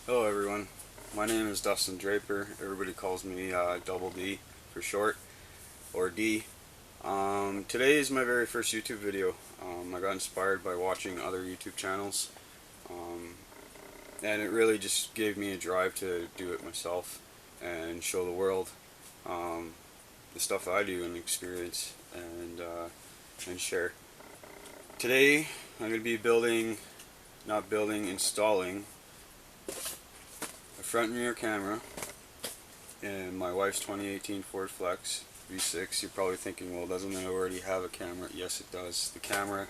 Hello everyone, my name is Dustin Draper. Everybody calls me Double D for short, or D. Today is my very first YouTube video. I got inspired by watching other YouTube channels, and it really just gave me a drive to do it myself and show the world the stuff I do and experience and share. Today I'm going to be installing a front and rear camera in my wife's 2018 Ford Flex V6. You're probably thinking, well, doesn't it already have a camera? Yes, it does. The camera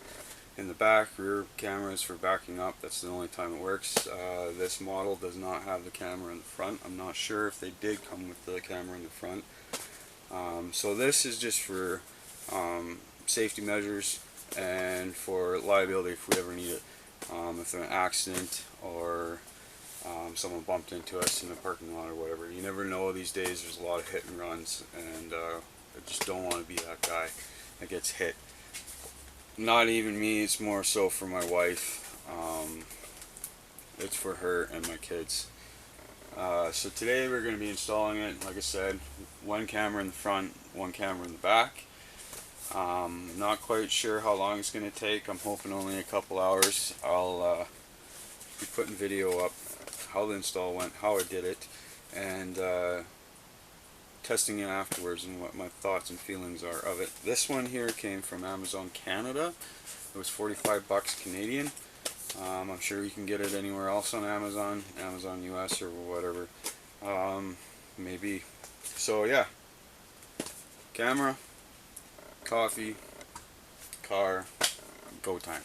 in the back, rear camera is for backing up. That's the only time it works. This model does not have the camera in the front. I'm not sure if they did come with the camera in the front. So this is just for safety measures and for liability if we ever need it. If there's an accident or someone bumped into us in the parking lot or whatever. You never know these days. There's a lot of hit and runs, and I just don't want to be that guy that gets hit. Not even me, it's more so for my wife. It's for her and my kids. So today we're going to be installing it, like I said, one camera in the front, one camera in the back. Not quite sure how long it's going to take. I'm hoping only a couple hours. I'll be putting video up how the install went, how I did it, and testing it afterwards and what my thoughts and feelings are of it. This one here came from Amazon Canada. It was 45 bucks Canadian. I'm sure you can get it anywhere else on Amazon US or whatever. Maybe. So yeah, camera, coffee, car, go time.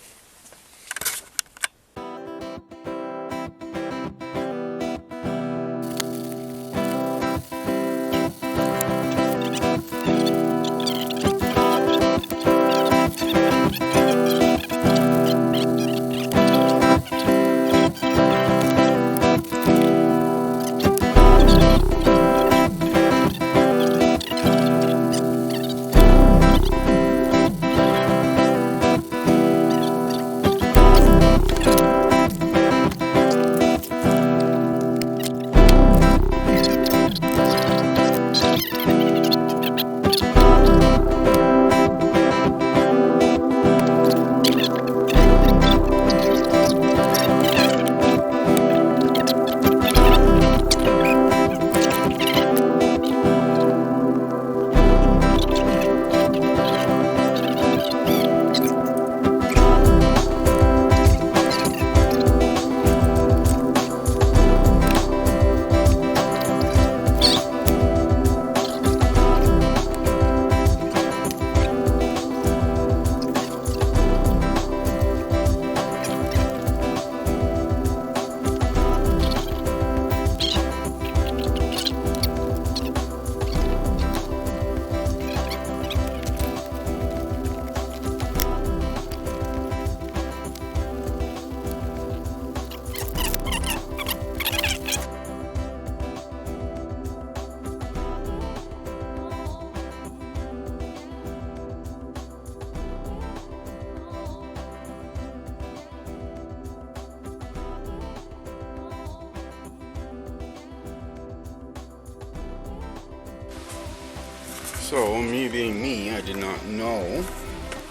So, me being me, I did not know,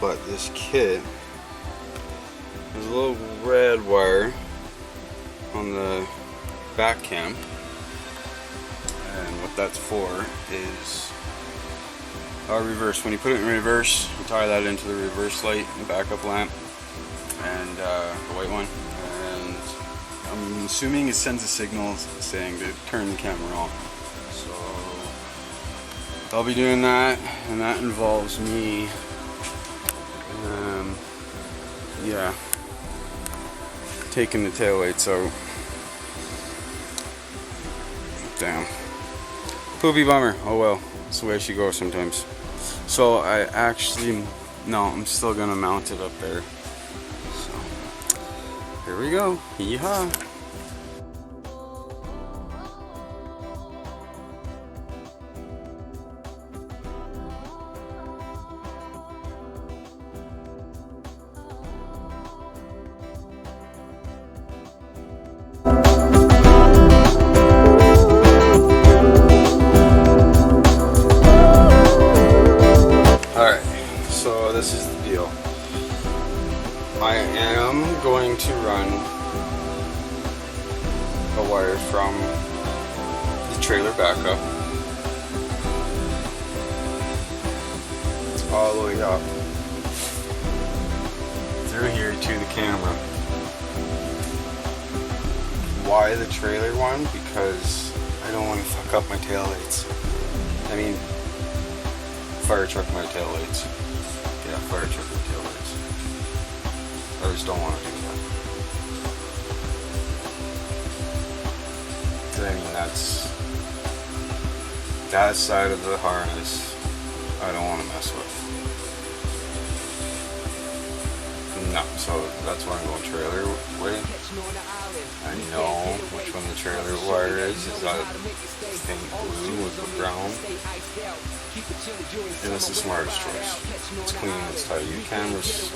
but this kit, there's a little red wire on the back cam, and what that's for is reverse. When you put it in reverse, you tie that into the reverse light, the backup lamp, and the white one, and I'm assuming it sends a signal saying to turn the camera on. So I'll be doing that, and that involves me, yeah, taking the taillights out. Damn. Poopy bummer. Oh well, that's the way she goes sometimes. So I'm still gonna mount it up there. So, here we go. Yeehaw. all the way up through here to the camera. Why the trailer one? Because I don't want to fuck up my taillights. I mean, fire truck my taillights. Yeah, fire truck my taillights. I just don't want to do that. I mean, that's that side of the harness I don't want to mess with. No, so that's why I'm going trailer way. I know which one the trailer wire is. Is that thing blue with the brown? And it's the smartest choice. It's clean, it's tight. Your camera's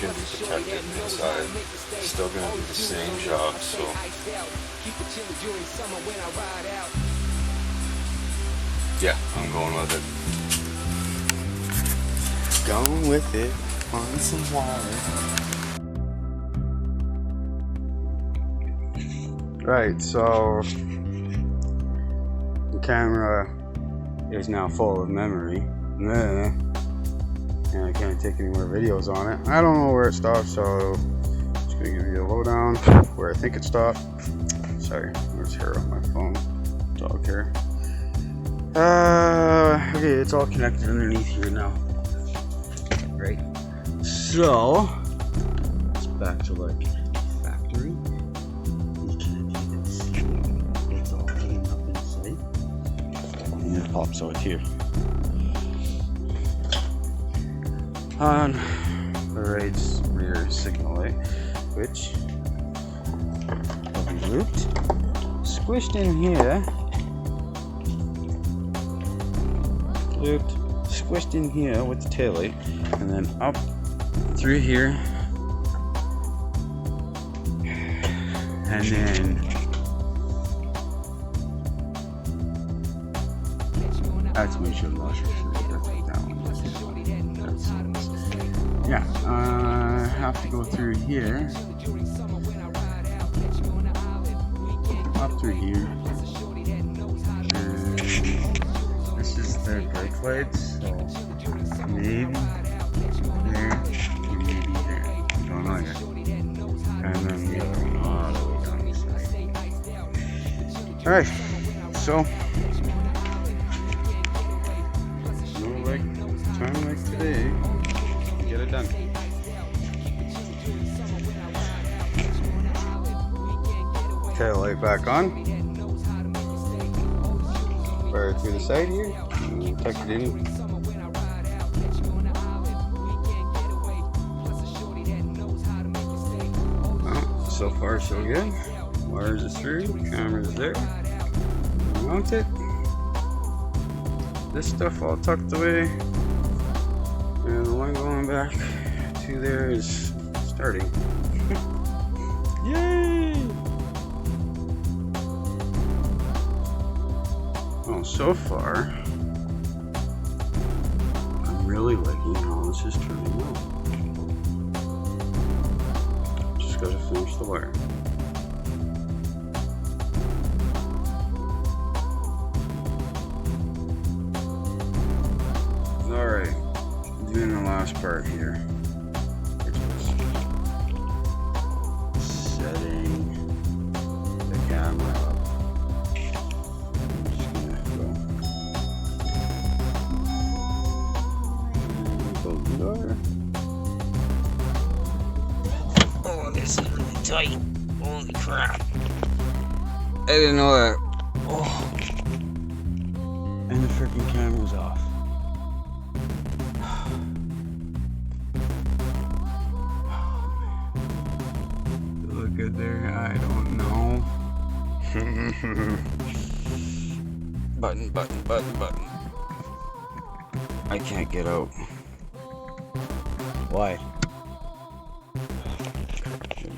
gonna be protected inside. It's still gonna do the same job, so. Yeah, I'm going with it. Going with it on some water. Right, so the camera is now full of memory, and I can't take any more videos on it. I don't know where it stopped, so I'm just gonna give you a lowdown where I think it stopped. Sorry, there's hair on my phone, dog hair. Okay, it's all connected underneath here now. Right, so it's back to like factory. You can't even see it's all hanging up inside, and it pops out here. On the right rear signal light, which will be looped, squished in here, looped, squished in here with the tail light, and then up through here, and then that's windshield washer. Yeah, I have to go through here, up through here, and this is the brake lights, so maybe there, or maybe there, I don't know yet, and then the other one all the way down the side. Alright, so, no like time like today, get it done. Tail light back on. Fire through the side here. Tuck it in. Well, so far so good. Wires are through. Camera's there. Mount it. This stuff all tucked away. And the one going back to there is starting. Yay! Well, so far, I'm really liking how this is turning out. Just gotta finish the wire. Alright. Doing the last part here, which is setting the camera up. I'm just gonna go. Close the door. Oh, this is really tight. Holy crap. I didn't know that. Oh. And the freaking camera's off. Good there, I don't know. Button. I can't get out. Why? I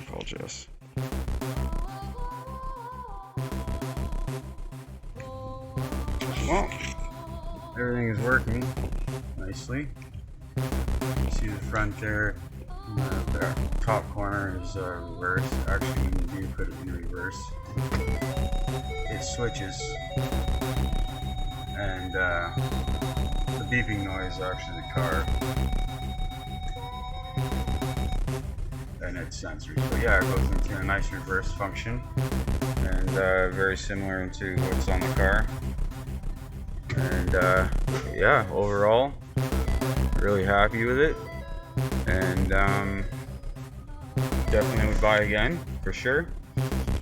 apologize. Well, everything is working nicely. You see the front there. The top corner is reverse. Actually, when you do put it in reverse, it switches, and the beeping noise, actually, the car and its sensors. But yeah, it goes into a nice reverse function, and very similar to what's on the car. And yeah, overall, really happy with it, and definitely would buy again for sure.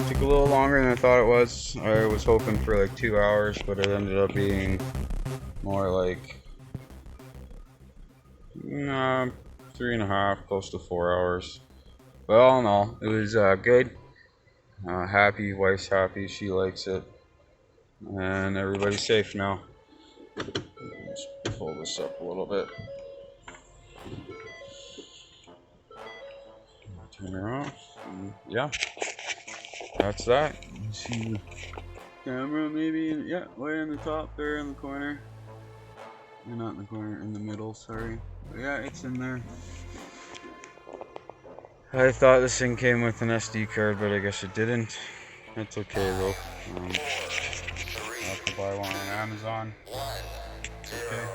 Took a little longer than I thought it was. I was hoping for like 2 hours, but it ended up being more like 3.5, close to 4 hours. But all in all, it was good. Happy, wife's happy, she likes it, and everybody's safe now. Let's pull this up a little bit. Turn her off. And yeah, that's that. You see the camera maybe? Yeah, way in the top there in the corner. Not in the corner, in the middle, sorry. But yeah, it's in there. I thought this thing came with an SD card, but I guess it didn't. That's okay though. I'll have to buy one on Amazon. It's okay.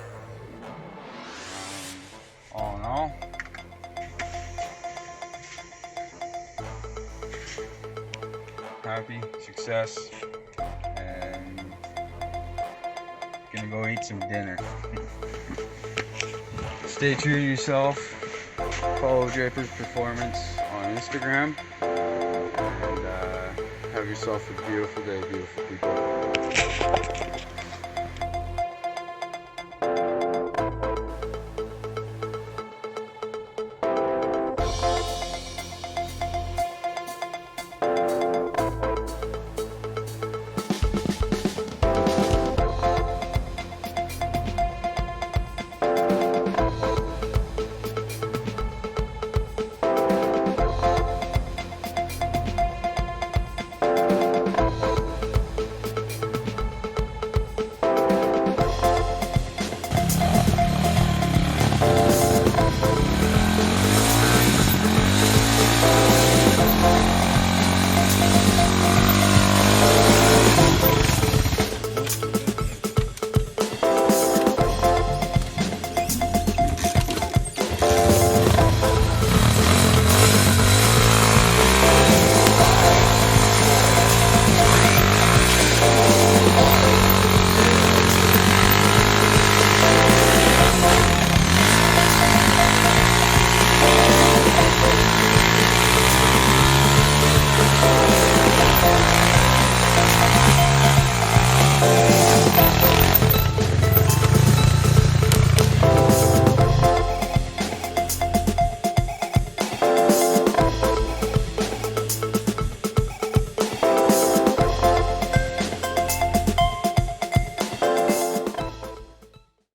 All in all, happy, success, and gonna go eat some dinner. Stay true to yourself. Follow Drapers Performance on Instagram, and have yourself a beautiful day, beautiful people.